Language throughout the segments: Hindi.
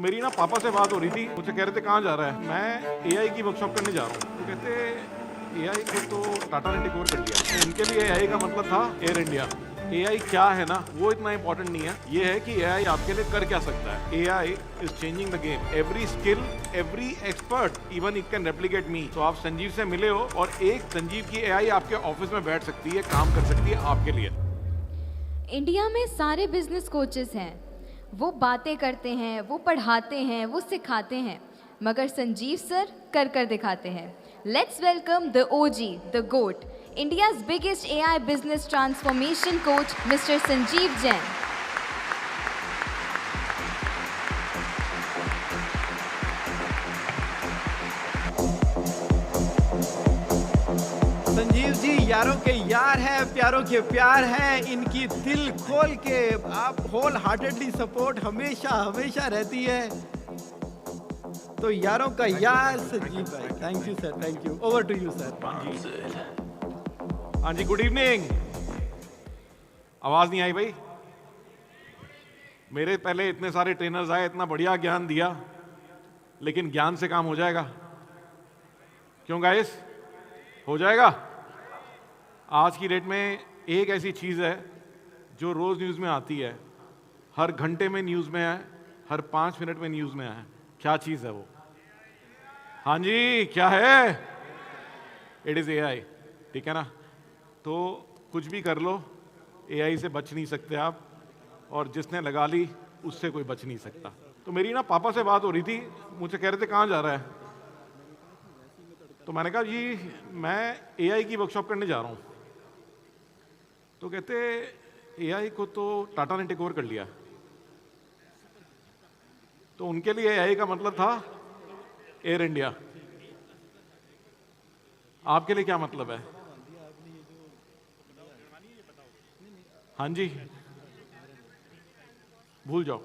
तो मेरी ना पापा से बात हो रही थी, मुझसे कह रहे थे कहाँ जा रहा है। मैं एआई की वर्कशॉप करने जा रहा हूँ। तो कहते एआई को तो टाटा ने टेक ओवर कर लिया। तो उनके लिए एआई का मतलब था एयर इंडिया। एआई क्या है ना, वो इतना इंपॉर्टेंट नहीं है। ये है कि एआई आपके लिए कर क्या सकता है। AI is changing the game. Every skill, every expert, even it can replicate me. तो आप संजीव से मिले हो और एक संजीव की एआई आपके ऑफिस में बैठ सकती है, काम कर सकती है आपके लिए। इंडिया में सारे बिजनेस कोचेस हैं। वो बातें करते हैं, वो पढ़ाते हैं, वो सिखाते हैं, मगर संजीव सर कर कर दिखाते हैं। Let's welcome the OG, the GOAT, India's biggest AI business transformation coach, mister Sanjeev Jain. Sanjeev ji यारों के यार हैं, प्यारों के प्यार हैं, इनकी दिल खोल के आप होल हार्टेडली सपोर्ट हमेशा हमेशा रहती है। तो यारों का यार संजीव भाई, thank you sir, thank you. Over to you sir. हाँ जी, गुड इवनिंग। आवाज नहीं आई भाई? मेरे पहले इतने सारे ट्रेनर्स आए, इतना बढ़िया ज्ञान दिया, लेकिन ज्ञान से काम हो जाएगा? क्यों गाइस, हो जाएगा? आज की डेट में एक ऐसी चीज है जो रोज न्यूज में आती है, हर घंटे में न्यूज में है, हर 5 मिनट में न्यूज में है। क्या चीज है वो? हाँ जी, क्या है? It is AI. ठीक है ना? तो कुछ भी कर लो, एआई से बच नहीं सकते आप, और जिसने लगा ली उससे कोई बच नहीं सकता। तो मेरी ना पापा से बात हो रही थी, मुझसे कह रहे थे कहाँ जा रहा है। तो मैंने कहा जी मैं एआई की वर्कशॉप करने जा रहा हूँ। तो कहते एआई को तो टाटा ने टेक ओवर कर लिया। तो उनके लिए एआई का मतलब था एयर इंडिया। आपके लिए क्या मतलब है? हाँ जी, भूल जाओ।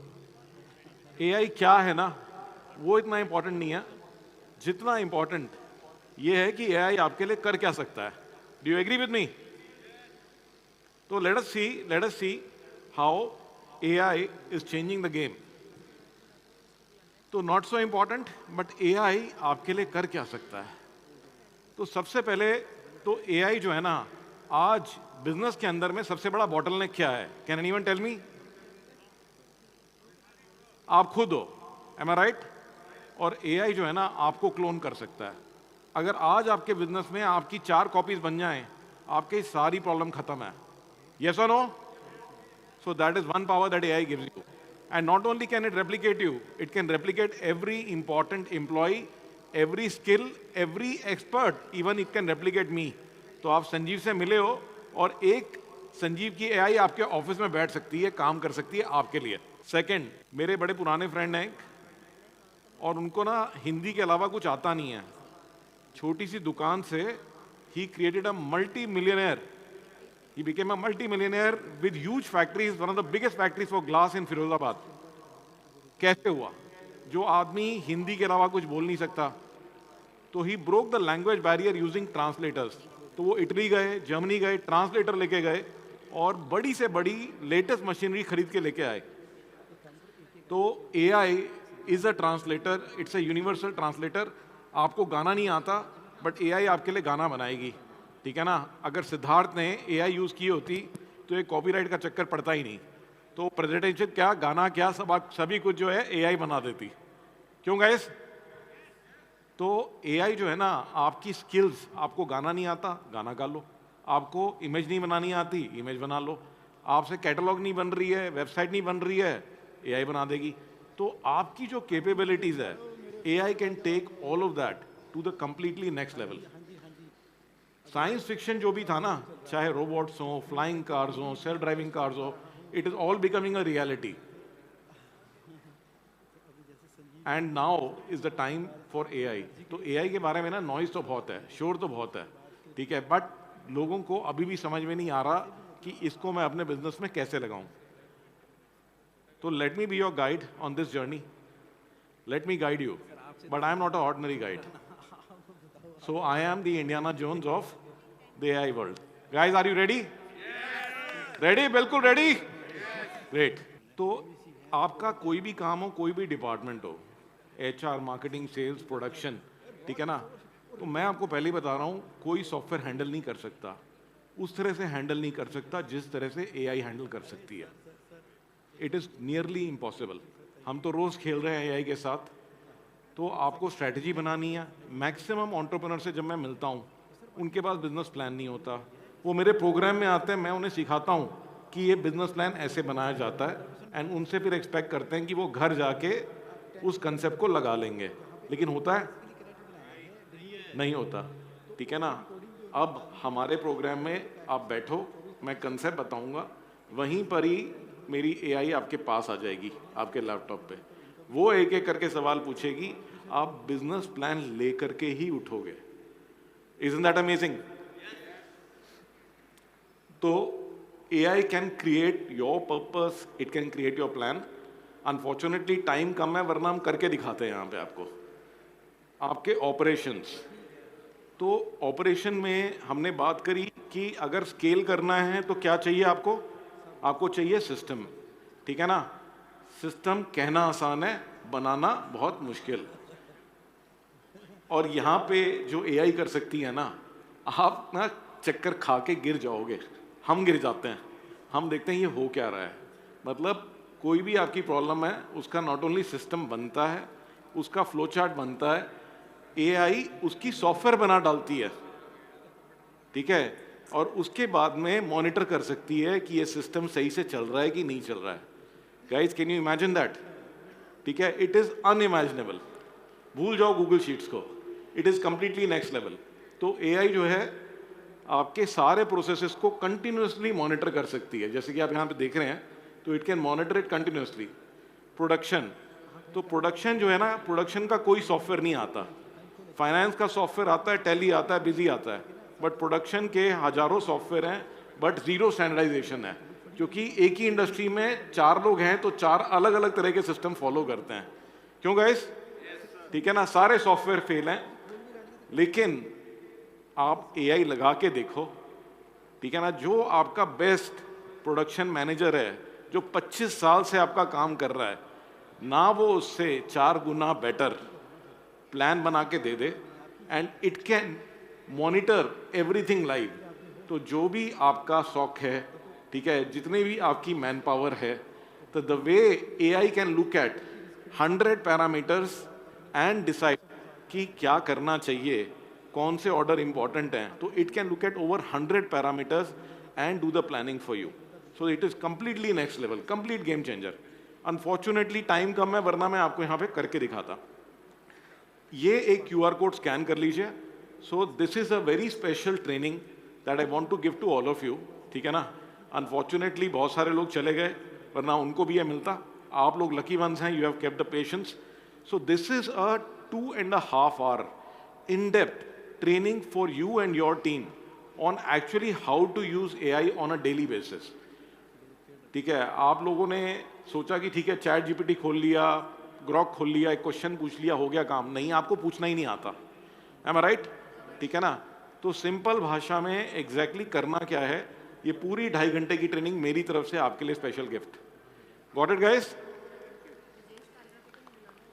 एआई क्या है ना, वो इतना इंपॉर्टेंट नहीं है, जितना इंपॉर्टेंट ये है कि एआई आपके लिए कर क्या सकता है। Do you agree with me? तो let us see how AI is changing the game. तो not so important, but AI आपके लिए कर क्या सकता है। तो सबसे पहले तो AI जो है ना, आज बिजनेस के अंदर में सबसे बड़ा बॉटलनेक क्या है? Can anyone tell me? आप खुद हो, एम आई राइट? और AI जो है ना, आपको क्लोन कर सकता है। अगर आज आपके बिजनेस में आपकी 4 कॉपीज बन जाएं, आपकी सारी प्रॉब्लम खत्म है। Yes or no? So that is one power that AI gives you. And not only can it replicate you, it can replicate every important employee, every skill, every expert, even it can replicate me. तो आप संजीव से मिले हो और एक संजीव की AI आपके ऑफिस में बैठ सकती है, काम कर सकती है आपके लिए। सेकंड, मेरे बड़े पुराने फ्रेंड हैं और उनको ना हिंदी के अलावा कुछ आता नहीं है। छोटी सी दुकान से he created a multi-millionaire. He became a multi-millionaire with huge factories, one of the biggest factories for glass in Firozabad. कैसे हुआ? जो आदमी हिंदी के अलावा कुछ बोल नहीं सकता, तो he broke the language barrier using translators. तो वो इटली गए, जर्मनी गए, ट्रांसलेटर लेके गए और बड़ी से बड़ी लेटेस्ट मशीनरी खरीद के लेके आए। तो AI is a translator, it's a universal translator. आपको गाना नहीं आता, बट AI आपके लिए गाना बनाएगी। ठीक है ना? अगर सिद्धार्थ ने AI यूज की होती तो ये कॉपीराइट का चक्कर पड़ता ही नहीं। तो प्रेजेंटेशन क्या, गाना क्या, सभी कुछ जो है AI बना देती। क्यों गाइस? तो AI जो है ना, आपकी स्किल्स, आपको गाना नहीं आता, गाना गा लो। आपको इमेज नहीं बनानी आती, इमेज बना लो। आपसे कैटलॉग नहीं बन रही है, वेबसाइट नहीं बन रही है, AI बना देगी। तो आपकी जो कैपेबिलिटीज है, AI can take all of that to the completely next level. Science fiction जो भी था ना, चाहे रोबोट्स हो, फ्लाइंग कार्स हो, सेल्फ ड्राइविंग कार्स हो, it is all becoming a reality. And now is the time for AI। तो AI के बारे में ना नॉइज तो बहुत है, शोर तो बहुत है, ठीक है, बट लोगों को अभी भी समझ में नहीं आ रहा कि इसको मैं अपने बिजनेस में कैसे लगाऊं। तो let me be your guide on this journey. Let me guide you, but I am not a ordinary guide. So I am the Indiana Jones of the AI world. Guys, are you ready? Yes. Ready? बिल्कुल ready? Yes. Great. तो आपका कोई भी काम हो, कोई भी डिपार्टमेंट हो, HR, मार्केटिंग, सेल्स, प्रोडक्शन, ठीक है ना, तो मैं आपको पहले ही बता रहा हूँ, कोई सॉफ्टवेयर हैंडल नहीं कर सकता, उस तरह से हैंडल नहीं कर सकता जिस तरह से AI हैंडल कर सकती है। It is nearly impossible. हम तो रोज़ खेल रहे हैं AI के साथ, तो आपको स्ट्रैटेजी बनानी है। मैक्सिमम एंटरप्रेन्योर से जब मैं मिलता हूँ, उनके पास बिजनेस प्लान नहीं होता, वो मेरे प्रोग्राम में आते हैं, मैं उन्हें सिखाता हूँ कि ये बिजनेस प्लान ऐसे बनाया जाता है, एंड उनसे फिर एक्सपेक्ट करते हैं कि वो घर जाके उस कंसेप्ट को लगा लेंगे, लेकिन होता है नहीं होता, ठीक है ना। अब हमारे प्रोग्राम में आप बैठो, मैं कंसेप्ट बताऊंगा, वहीं पर ही मेरी AI आपके पास आ जाएगी, आपके लैपटॉप पे, वो एक एक करके सवाल पूछेगी, आप बिजनेस प्लान लेकर के ही उठोगे। Isn't that amazing? तो AI can create your purpose, it can create your plan. Unfortunately time कम है, वरना हम करके दिखाते हैं यहाँ पे आपको। आपके ऑपरेशंस, तो ऑपरेशन में हमने बात करी कि अगर स्केल करना है तो क्या चाहिए आपको? आपको चाहिए सिस्टम, ठीक है ना। सिस्टम कहना आसान है, बनाना बहुत मुश्किल। और यहाँ पे जो AI कर सकती है ना, आप ना चक्कर खा के गिर जाओगे। हम गिर जाते हैं, हम देखते हैं ये हो क्या रहा है। मतलब कोई भी आपकी प्रॉब्लम है, उसका नॉट ओनली सिस्टम बनता है, उसका फ्लो चार्ट बनता है, AI उसकी सॉफ्टवेयर बना डालती है, ठीक है, और उसके बाद में मॉनिटर कर सकती है कि ये सिस्टम सही से चल रहा है कि नहीं चल रहा है। Guys, can you imagine that? ठीक है, इट इज अनइमेजिनेबल। भूल जाओ गूगल शीट्स को, it is completely next level. तो AI जो है आपके सारे प्रोसेसेस को कंटिन्यूसली मॉनिटर कर सकती है, जैसे कि आप यहाँ पे देख रहे हैं, तो it can monitor it continuously. Production, तो प्रोडक्शन जो है ना, प्रोडक्शन का कोई सॉफ्टवेयर नहीं आता। फाइनेंस का सॉफ्टवेयर आता है, टैली आता है, बिजी आता है, बट प्रोडक्शन के हजारों सॉफ्टवेयर हैं, बट जीरो स्टैंडर्डाइजेशन है, क्योंकि एक ही इंडस्ट्री में 4 लोग हैं तो 4 अलग अलग तरह के सिस्टम फॉलो करते हैं। क्यों गाइस? ठीक है ना, सारे सॉफ्टवेयर फेल हैं। लेकिन आप AI लगा के देखो, ठीक है ना, जो आपका बेस्ट प्रोडक्शन मैनेजर है, जो 25 साल से आपका काम कर रहा है ना, वो उससे 4 गुना बेटर प्लान बना के दे दे, and it can monitor everything live. तो जो भी आपका शौक है, ठीक है, जितने भी आपकी मैन पावर है, तो the way AI can look eight 100 parameters and decide कि क्या करना चाहिए, कौन से ऑर्डर इंपॉर्टेंट हैं, तो it can look at over 100 parameters and do the planning for you. So it is completely next level, complete game changer. Unfortunately time कम है, वरना मैं आपको यहाँ पे करके दिखाता। ये एक QR कोड स्कैन कर लीजिए। So this is a very special training that I want to give to all of you, ठीक है ना। अनफॉर्चुनेटली बहुत सारे लोग चले गए, वरना उनको भी ये मिलता। आप लोग लकी वंस हैं, you have kept the patience. So this is a 2.5 hour in-depth training for you and your team on actually how to use AI on a daily basis. ठीक है, आप लोगों ने सोचा कि ठीक है चैट GPT खोल लिया, ग्रॉक खोल लिया, एक क्वेश्चन पूछ लिया, हो गया काम। नहीं, आपको पूछना ही नहीं आता। M I right? ठीक है ना। तो सिंपल भाषा में एग्जैक्टली करना क्या है, ये पूरी 2.5 घंटे की ट्रेनिंग मेरी तरफ से आपके लिए special gift. Got it guys?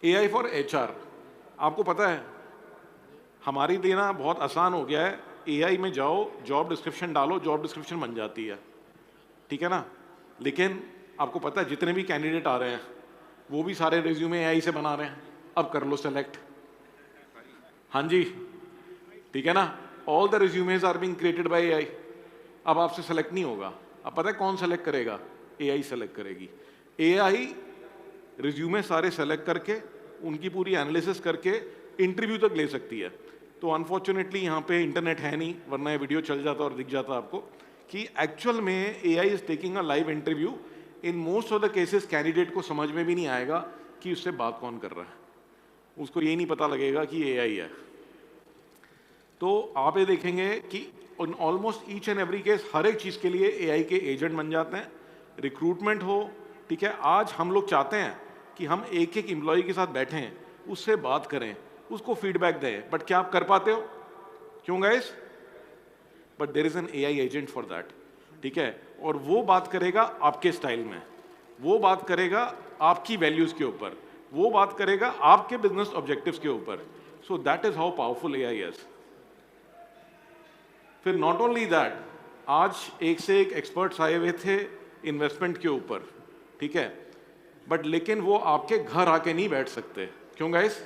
AI for HR, आपको पता है हमारी देना बहुत आसान हो गया है। AI में जाओ, जॉब डिस्क्रिप्शन डालो, जॉब डिस्क्रिप्शन बन जाती है, ठीक है ना। लेकिन आपको पता है जितने भी कैंडिडेट आ रहे हैं, वो भी सारे रिज्यूमे AI से बना रहे हैं। अब कर लो सेलेक्ट, हाँ जी, ठीक है ना। All the resumes are being created by AI। अब आपसे सेलेक्ट नहीं होगा। अब पता है कौन सेलेक्ट करेगा? AI सेलेक्ट करेगी। AI रिज्यूमे सारे सेलेक्ट करके, उनकी पूरी एनालिसिस करके इंटरव्यू तक ले सकती है। तो अनफॉर्चुनेटली यहाँ पे इंटरनेट है नहीं, वरना ये वीडियो चल जाता और दिख जाता आपको कि एक्चुअल में AI is taking a live interview. In most of the cases candidate को समझ में भी नहीं आएगा कि उससे बात कौन कर रहा है, उसको ये नहीं पता लगेगा कि AI है। तो आप ये देखेंगे कि almost each and every case, हर एक चीज़ के लिए AI के एजेंट बन जाते हैं। रिक्रूटमेंट हो, ठीक है, आज हम लोग चाहते हैं कि हम एक एक एम्प्लॉय के साथ बैठें, उससे बात करें, उसको फीडबैक दें, बट क्या आप कर पाते हो? क्यों guys? But there is an AI agent for that, ठीक है। और वो बात करेगा आपके स्टाइल में, वो बात करेगा आपकी वैल्यूज के ऊपर, वो बात करेगा आपके बिजनेस ऑब्जेक्टिव्स के ऊपर। सो that is how powerful AI is. फिर नॉट ओनली दैट, आज एक से एक एक्सपर्ट्स आए हुए थे इन्वेस्टमेंट के ऊपर, ठीक है, बट लेकिन वो आपके घर आके नहीं बैठ सकते। क्यों गाइस?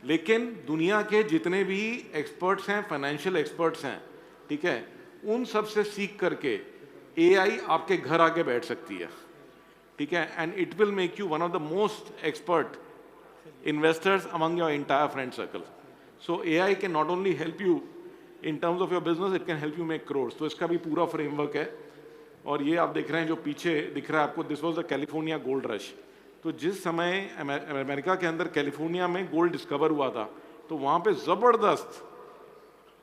लेकिन दुनिया के जितने भी एक्सपर्ट्स हैं, फाइनेंशियल एक्सपर्ट्स हैं, ठीक है, उन सब से सीख करके एआई आपके घर आके बैठ सकती है, ठीक है, and it will make you one of the most expert investors among your entire friend circle. So AI can not only help you in terms of your business, it can help you make crores. तो इसका भी पूरा फ्रेमवर्क है। और ये आप देख रहे हैं जो पीछे दिख रहा है आपको, this was the California gold rush. तो जिस समय अमेरिका के अंदर कैलिफोर्निया में गोल्ड डिस्कवर हुआ था, तो वहाँ पे ज़बरदस्त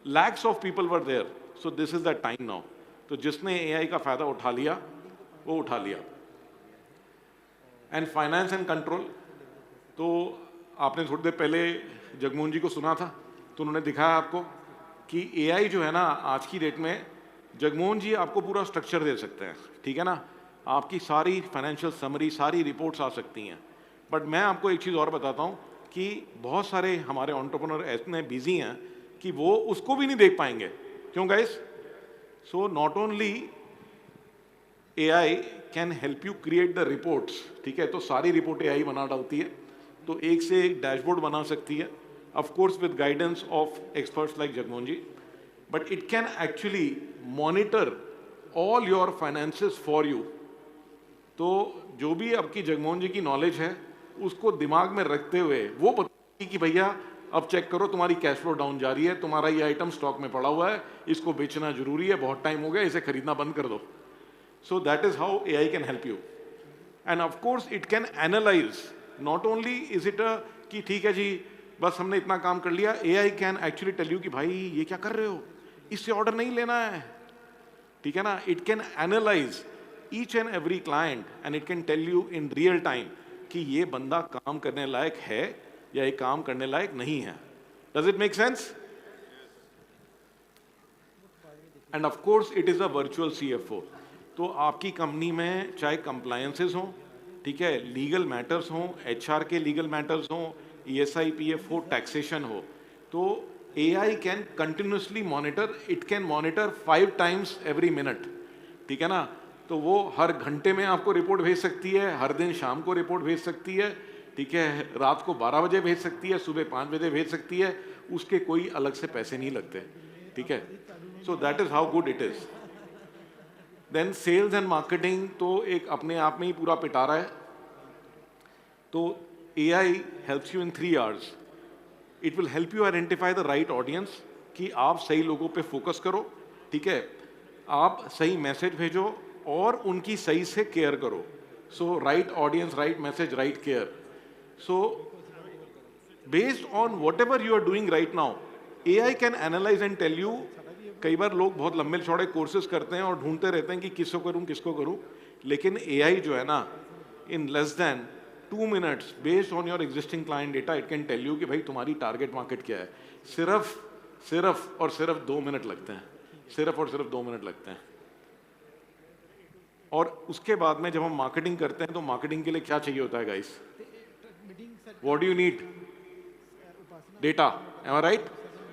lakhs of people were there. So this is the time now. तो जिसने AI का फ़ायदा उठा लिया वो उठा लिया। एंड फाइनेंस एंड कंट्रोल, तो आपने थोड़ी देर पहले जगमोहन जी को सुना था, तो उन्होंने दिखाया आपको कि AI जो है ना आज की डेट में, जगमोहन जी आपको पूरा स्ट्रक्चर दे सकते हैं, ठीक है ना, आपकी सारी फाइनेंशियल समरी, सारी रिपोर्ट्स आ सकती हैं। बट मैं आपको एक चीज़ और बताता हूँ कि बहुत सारे हमारे एंटरप्रेन्योर इतने बिजी हैं कि वो उसको भी नहीं देख पाएंगे। क्यों guys? So not only AI can help you create the reports, ठीक है, तो सारी रिपोर्ट AI बना डालती है, तो एक से एक डैशबोर्ड बना सकती है, of course with guidance of experts like Jagmohan ji, but it can actually monitor all your finances for you. तो जो भी आपकी जगमोहन जी की नॉलेज है उसको दिमाग में रखते हुए वो बताएगी कि भैया अब चेक करो, तुम्हारी कैश फ्लो डाउन जा रही है, तुम्हारा ये आइटम स्टॉक में पड़ा हुआ है, इसको बेचना जरूरी है, बहुत टाइम हो गया, इसे खरीदना बंद कर दो। सो that is how AI can help you. End of course it can analyse, not only is it कि ठीक है जी बस हमने इतना काम कर लिया, AI can actually tell you कि भाई ये क्या कर रहे हो, इससे ऑर्डर नहीं लेना है, ठीक है ना। It can analyse each and every client and it can tell you in real time कि ये बंदा काम करने लायक है या ये काम करने लायक नहीं है। Does it make sense? End of course it is a virtual CFO। तो आपकी कंपनी में चाहे कंप्लायंसेस हों, ठीक है, लीगल मैटर्स हों, HR के लीगल मैटर्स हों, ESI PF हो, टैक्सेशन हो, तो AI can continuously monitor, it can monitor 5 times every minute, ठीक है ना। तो वो हर घंटे में आपको रिपोर्ट भेज सकती है, हर दिन शाम को रिपोर्ट भेज सकती है, ठीक है, रात को 12 बजे भेज सकती है, सुबह 5 बजे भेज सकती है, उसके कोई अलग से पैसे नहीं लगते, ठीक है। So that is how good it is. Then sales and marketing तो एक अपने आप में ही पूरा पिटारा है। तो AI helps you in 3 hours. It will help you identify the right audience, कि आप सही लोगों पे फोकस करो, ठीक है, आप सही मैसेज भेजो और उनकी सही से केयर करो। So right audience, right message, right care. So based on whatever you are doing right now, AI can analyse and tell you. कई बार लोग बहुत लंबे चौड़े कोर्सेज करते हैं और ढूंढते रहते हैं कि किसको करूं, लेकिन AI जो है ना, in less then 2 minutes based on your existing client data, it can tell you कि भाई तुम्हारी टारगेट मार्केट क्या है। सिर्फ और सिर्फ 2 मिनट लगते हैं, सिर्फ और सिर्फ 2 मिनट लगते हैं। और उसके बाद में जब हम मार्केटिंग करते हैं तो मार्केटिंग के लिए क्या चाहिए होता है guys? What do you need? Data, am I right?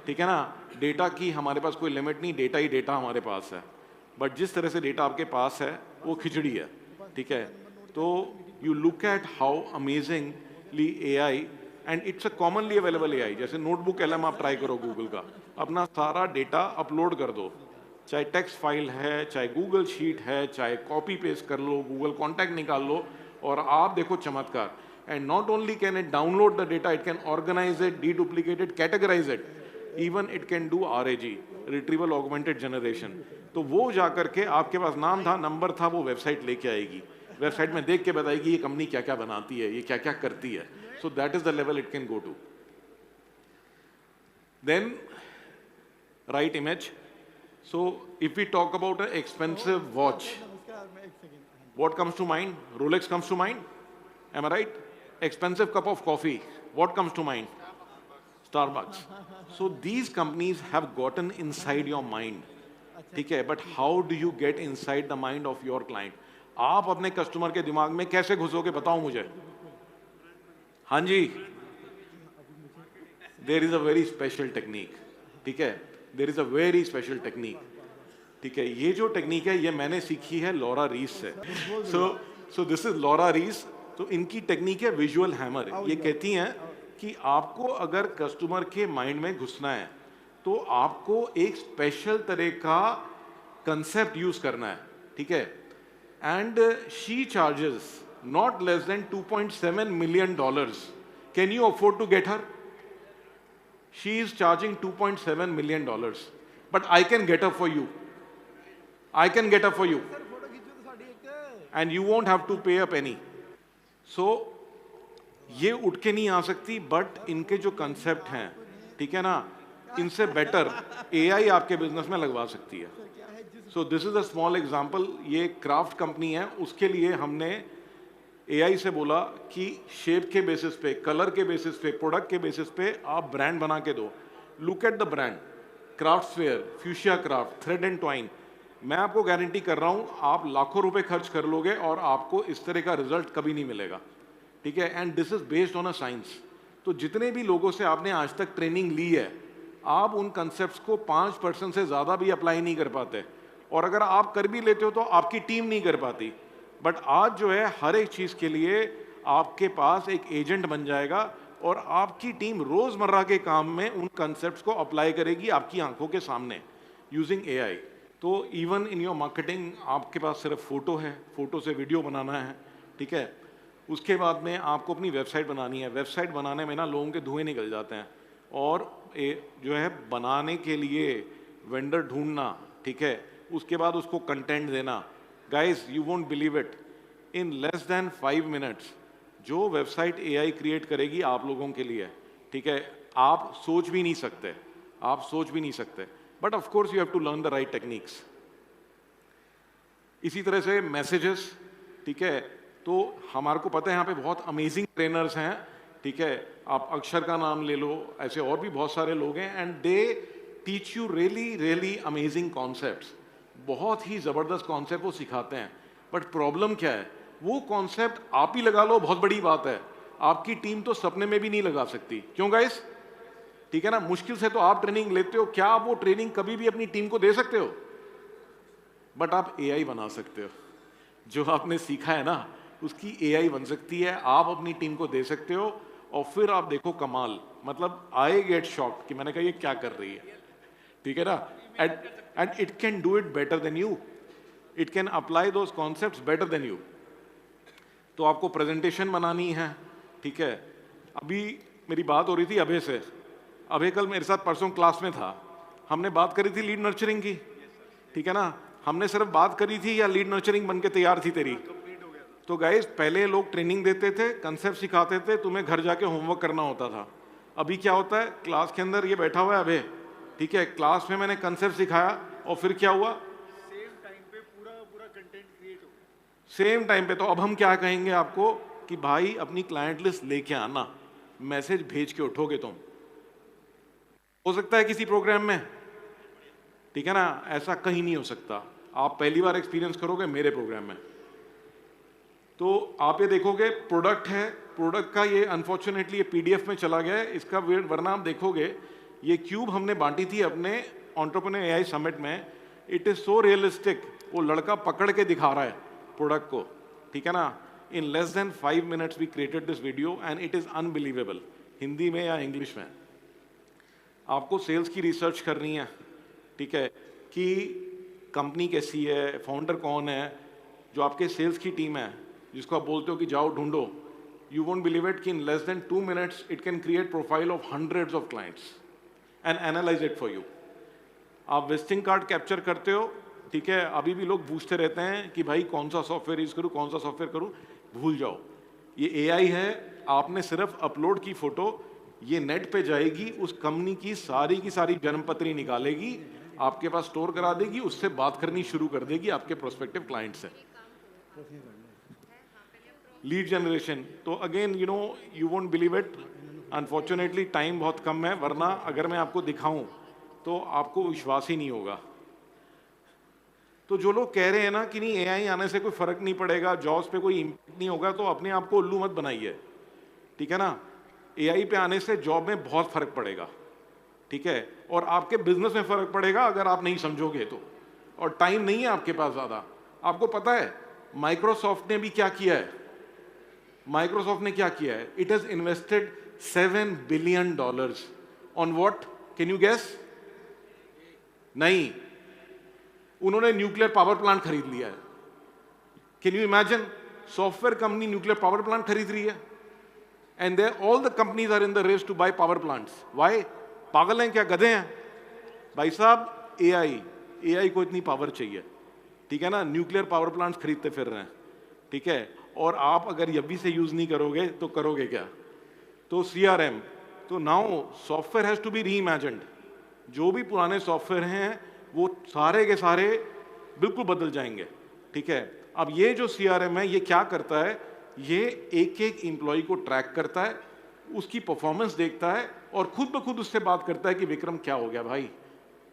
ठीक है ना। डेटा की हमारे पास कोई लिमिट नहीं, डेटा ही डेटा हमारे पास है। बट जिस तरह से डेटा आपके पास है वो खिचड़ी है, ठीक है। तो you look at how amazingly AI, and it's a commonly available AI, जैसे नोटबुक LM आप ट्राई करो गूगल का, अपना सारा डेटा अपलोड कर दो, चाहे टेक्स्ट फाइल है, चाहे गूगल शीट है, चाहे कॉपी पेस्ट कर लो, गूगल कॉन्टैक्ट निकाल लो, और आप देखो चमत्कार। And not only can it download the data, it can organise it, deduplicate it, categorise it, even it can do RAG, retrieval augmented generation. तो वो जाकर के आपके पास नाम था, नंबर था, वो वेबसाइट लेके आएगी, वेबसाइट में देख के बताएगी ये कंपनी क्या क्या बनाती है, ये क्या क्या करती है। So that is the level it can go to. Then write image. So if we talk about a expensive watch, what comes to mind? Rolex comes to mind, am I right? Expensive cup of coffee, what comes to mind? Starbucks. So these companies have gotten inside your mind, ठीक है, but how do you get inside the mind of your client? आप अपने कस्टमर के दिमाग में कैसे घुसोगे, बताओ मुझे। हाँ जी, there is a very special technique, ठीक है, there is a very special technique, ठीक है। ये जो टेक्निक है ये मैंने सीखी है लॉरा रीस से। सो दिस इज लॉरा रीस। तो इनकी टेक्निक है विजुअल हैमर। ये कहती हैं कि आपको अगर कस्टमर के माइंड में घुसना है तो आपको एक स्पेशल तरह का कंसेप्ट यूज करना है, ठीक है। And she charges not less than $2.7 million. Can you afford to get her? She is charging $2.7 million, but I can get up for you, I can get up for you and you won't have to pay a penny. So ये उठ के नहीं आ सकती, बट इनके जो कंसेप्ट हैं, ठीक है ना, इनसे बेटर AI आपके बिजनेस में लगवा सकती है। सो this is a small example. ये क्राफ्ट कंपनी है, उसके लिए हमने AI से बोला कि शेप के बेसिस पे, कलर के बेसिस पे, प्रोडक्ट के बेसिस पे आप ब्रांड बना के दो। Look at the brand, craftsware, fuchsia craft, thread and twine. मैं आपको गारंटी कर रहा हूं आप लाखों रुपए खर्च कर लोगे और आपको इस तरह का रिजल्ट कभी नहीं मिलेगा, ठीक है। And this is based on a science. तो जितने भी लोगों से आपने आज तक ट्रेनिंग ली है, आप उन कंसेप्ट्स को 5% से ज़्यादा भी अप्लाई नहीं कर पाते, और अगर आप कर भी लेते हो तो आपकी टीम नहीं कर पाती। बट आज जो है हर एक चीज़ के लिए आपके पास एक एजेंट बन जाएगा और आपकी टीम रोज़मर्रा के काम में उन कंसेप्ट्स को अप्लाई करेगी आपकी आंखों के सामने यूजिंग AI। तो इवन इन योर मार्केटिंग आपके पास सिर्फ फ़ोटो है, फ़ोटो से वीडियो बनाना है, ठीक है। उसके बाद में आपको अपनी वेबसाइट बनानी है। वेबसाइट बनाने में ना लोगों के धुएं निकल जाते हैं, और जो है बनाने के लिए वेंडर ढूंढना, ठीक है, उसके बाद उसको कंटेंट देना। Guys you won't believe it, in less than 5 minutes जो वेबसाइट AI क्रिएट करेगी आप लोगों के लिए, ठीक है, आप सोच भी नहीं सकते, आप सोच भी नहीं सकते। But of course you have to learn the right techniques. इसी तरह से मैसेजेस, ठीक है, तो हमारे को पता है यहाँ पे बहुत अमेजिंग ट्रेनर्स हैं, ठीक है, आप अक्षर का नाम ले लो, ऐसे और भी बहुत सारे लोग हैं, and they teach you really really amazing concepts. बहुत ही ज़बरदस्त कॉन्सेप्ट वो सिखाते हैं। बट प्रॉब्लम क्या है, वो कॉन्सेप्ट आप ही लगा लो बहुत बड़ी बात है, आपकी टीम तो सपने में भी नहीं लगा सकती। क्यों गाइस? ठीक है ना, मुश्किल से तो आप ट्रेनिंग लेते हो, क्या आप वो ट्रेनिंग कभी भी अपनी टीम को दे सकते हो? बट आप AI बना सकते हो। जो आपने सीखा है ना उसकी AI बन सकती है, आप अपनी टीम को दे सकते हो, और फिर आप देखो कमाल, मतलब आई गेट शॉक्ड कि मैंने कहा ये क्या कर रही है, ठीक है ना। And it can do it better than you, it can apply those concepts better than you. तो आपको प्रेजेंटेशन बनानी है, ठीक है। अभी मेरी बात हो रही थी अभय से, अभय कल मेरे साथ परसों क्लास में था, हमने बात करी थी लीड नर्चरिंग की, ठीक है ना। हमने सिर्फ बात करी थी या लीड नर्चरिंग बन के तैयार थी तेरी? तो गाइस पहले लोग ट्रेनिंग देते थे, कंसेप्ट सिखाते थे, तुम्हें घर जाके होमवर्क करना होता था। अभी क्या होता है, क्लास के अंदर ये बैठा हुआ है अभय, ठीक है, क्लास में मैंने कंसेप्ट सिखाया और फिर क्या हुआ, सेम टाइम पे पूरा कंटेंट क्रिएट हो गया। सेम टाइम पे। तो अब हम क्या कहेंगे आपको कि भाई अपनी क्लाइंट लिस्ट लेके आना, मैसेज भेज के उठोगे तुम। हो सकता है किसी प्रोग्राम में, ठीक है ना, ऐसा कहीं नहीं हो सकता। आप पहली बार एक्सपीरियंस करोगे मेरे प्रोग्राम में। तो आप ये देखोगे प्रोडक्ट है, प्रोडक्ट का ये अनफॉर्चुनेटली ये PDF में चला गया है इसका, वरना आप देखोगे ये क्यूब हमने बांटी थी अपने एंटरप्रेन्योर AI समिट में। इट इज सो रियलिस्टिक, वो लड़का पकड़ के दिखा रहा है प्रोडक्ट को, ठीक है ना। In less than 5 minutes we created this video and it is unbelievable. Hindi में या इंग्लिश में। आपको सेल्स की रिसर्च करनी है, ठीक है, कि कंपनी कैसी है, फाउंडर कौन है, जो आपके सेल्स की टीम है जिसको आप बोलते हो कि जाओ ढूंढो। यू वोंट बिलीव इट कि इन less then 2 minutes it can create profile of hundreds of clients and analyse it for you. आप विजिटिंग कार्ड कैप्चर करते हो, ठीक है, अभी भी लोग पूछते रहते हैं कि भाई कौन सा सॉफ्टवेयर यूज करूँ, कौन सा सॉफ्टवेयर करूँ। भूल जाओ, ये AI है, आपने सिर्फ अपलोड की फोटो, ये नेट पे जाएगी, उस कंपनी की सारी जन्मपत्री निकालेगी, आपके पास स्टोर करा देगी, उससे बात करनी शुरू कर देगी आपके प्रोस्पेक्टिव क्लाइंट से। लीड जनरेशन, तो again you won't believe it, unfortunately time बहुत कम है, वरना अगर मैं आपको दिखाऊं तो आपको विश्वास ही नहीं होगा। तो जो लोग कह रहे हैं ना कि नहीं एआई आने से कोई फर्क नहीं पड़ेगा, जॉब्स पे कोई इम्पैक्ट नहीं होगा, तो अपने आप को उल्लू मत बनाइए, ठीक है ना। एआई पे आने से जॉब में बहुत फर्क पड़ेगा, ठीक है, और आपके बिजनेस में फर्क पड़ेगा अगर आप नहीं समझोगे तो। और टाइम नहीं है आपके पास ज्यादा। आपको पता है माइक्रोसॉफ्ट ने भी क्या किया है? माइक्रोसॉफ्ट ने क्या किया है? It has invested $7 billion on what? Can you guess? नहीं, उन्होंने न्यूक्लियर पावर प्लांट खरीद लिया है। Can you imagine? Software company nuclear power plant खरीद रही है, and they all the companies are in the race to buy power plants. Why? पागल हैं क्या? गधे हैं भाई साहब। एआई को इतनी पावर चाहिए, ठीक है ना, न्यूक्लियर पावर प्लांट्स खरीदते फिर रहे हैं, ठीक है। और आप अगर अभी से यूज नहीं करोगे तो करोगे क्या? तो सीआरएम, तो now software has to be reimagined. जो भी पुराने सॉफ्टवेयर हैं वो सारे के सारे बिल्कुल बदल जाएंगे, ठीक है। अब ये जो सीआरएम है ये क्या करता है? ये एक एक एम्प्लॉय को ट्रैक करता है, उसकी परफॉर्मेंस देखता है और खुद ब खुद उससे बात करता है कि विक्रम क्या हो गया भाई,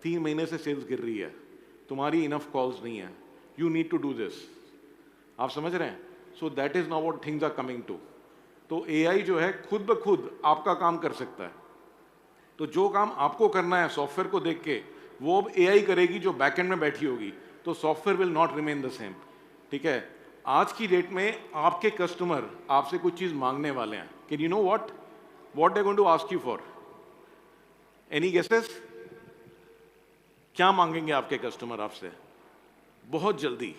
3 महीने से सेल्स गिर रही है, तुम्हारी इनफ कॉल्स नहीं है, you need to do this. आप समझ रहे हैं? So that is now what things are coming to. तो एआई जो है खुद ब खुद आपका काम कर सकता है। तो जो काम आपको करना है सॉफ्टवेयर को देख के, वो अब एआई करेगी जो बैकएंड में बैठी होगी। तो software will not remain the same, ठीक है। आज की डेट में आपके कस्टमर आपसे कुछ चीज मांगने वाले हैं। Can you know what they going to ask you for? Any guesses? क्या मांगेंगे आपके कस्टमर आपसे? बहुत जल्दी,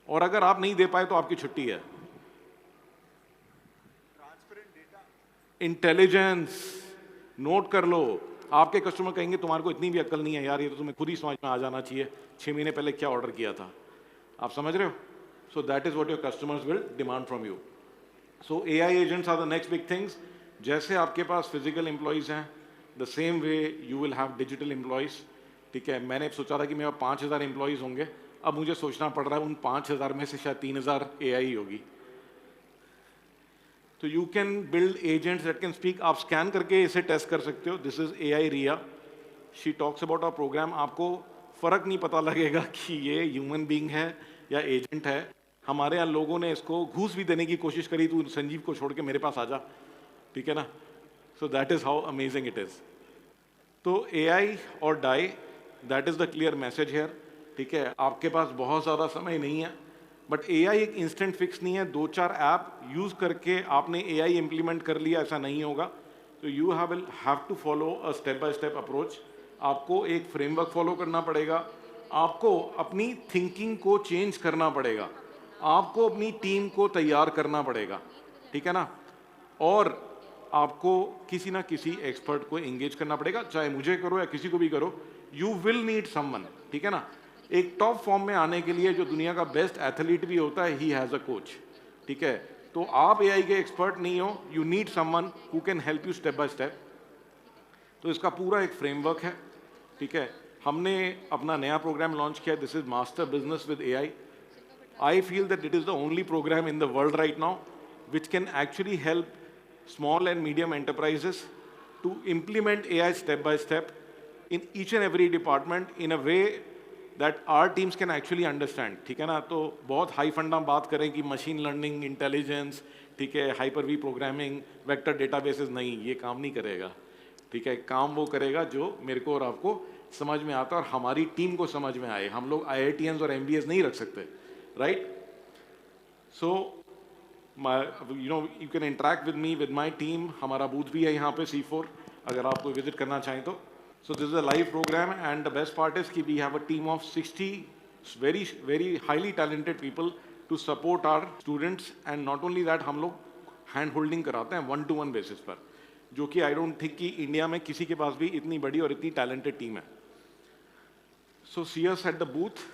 और अगर आप नहीं दे पाए तो आपकी छुट्टी है। इंटेलिजेंस, नोट कर लो। आपके कस्टमर कहेंगे तुम्हारे को इतनी भी अक्ल नहीं है यार, ये तो तुम्हें खुद ही समझ में आ जाना चाहिए 6 महीने पहले क्या ऑर्डर किया था। आप समझ रहे हो? So that is what your customers will demand from you. सो AI agents are the next big things. जैसे आपके पास फिजिकल एम्प्लॉयज हैं, the same way you will have digital employees, ठीक है। मैंने सोचा था कि मेरे 5000 एम्प्लॉयज होंगे, अब मुझे सोचना पड़ रहा है उन 5000 में से शायद 3000 एआई होगी। तो you can build agents that can speak. आप स्कैन करके इसे टेस्ट कर सकते हो। This is AI Riya, she talks about our programme. आपको फर्क नहीं पता लगेगा कि ये ह्यूमन बीइंग है या एजेंट है। हमारे यहाँ लोगों ने इसको घूस भी देने की कोशिश करी, तू संजीव को छोड़ के मेरे पास आ जा, ठीक है ना। So that is how amazing it is. तो एआई और die, that is the clear message here, ठीक है। आपके पास बहुत ज़्यादा समय नहीं है, बट एआई एक इंस्टेंट फिक्स नहीं है। 2-4 ऐप यूज करके आपने एआई इंप्लीमेंट कर लिया, ऐसा नहीं होगा। तो you have to follow a step by step approach. आपको एक फ्रेमवर्क फॉलो करना पड़ेगा, आपको अपनी थिंकिंग को चेंज करना पड़ेगा, आपको अपनी टीम को तैयार करना पड़ेगा, ठीक है ना। और आपको किसी ना किसी एक्सपर्ट को एंगेज करना पड़ेगा, चाहे मुझे करो या किसी को भी करो। यू विल नीड समवन, ठीक है ना। एक टॉप फॉर्म में आने के लिए जो दुनिया का बेस्ट एथलीट भी होता है, ही हैज अ कोच, ठीक है। तो आप एआई के एक्सपर्ट नहीं हो, you need someone who can help you step by step. तो इसका पूरा एक फ्रेमवर्क है, ठीक है। हमने अपना नया प्रोग्राम लॉन्च किया, this is master business with AI. I feel that it is the only programme in the world right now which can actually help small and medium enterprises to implement AI step by step in each and every department in a way that our teams can actually understand, ठीक है ना। तो बहुत हाई फंडा बात करें कि मशीन लर्निंग, इंटेलिजेंस, ठीक है, हाइपर वी प्रोग्रामिंग, वेक्टर डेटाबेसेस, नहीं, ये काम नहीं करेगा, ठीक है। काम वो करेगा जो मेरे को और आपको समझ में आता है और हमारी टीम को समझ में आए। हम लोग IITians और MBAs नहीं रख सकते, right. So you can interact with me, with my team. हमारा बूथ भी है यहाँ पे C4, अगर आप कोई विजिट करना चाहें तो। So this is a live program and the best part is कि we have a team of 60 very highly talented people to support our students, and not only that हम लोग hand holding कराते हैं 1-to-1 basis पर, जो कि I don't think कि इंडिया में किसी के पास भी इतनी बड़ी और इतनी talented team है। So see us at the booth.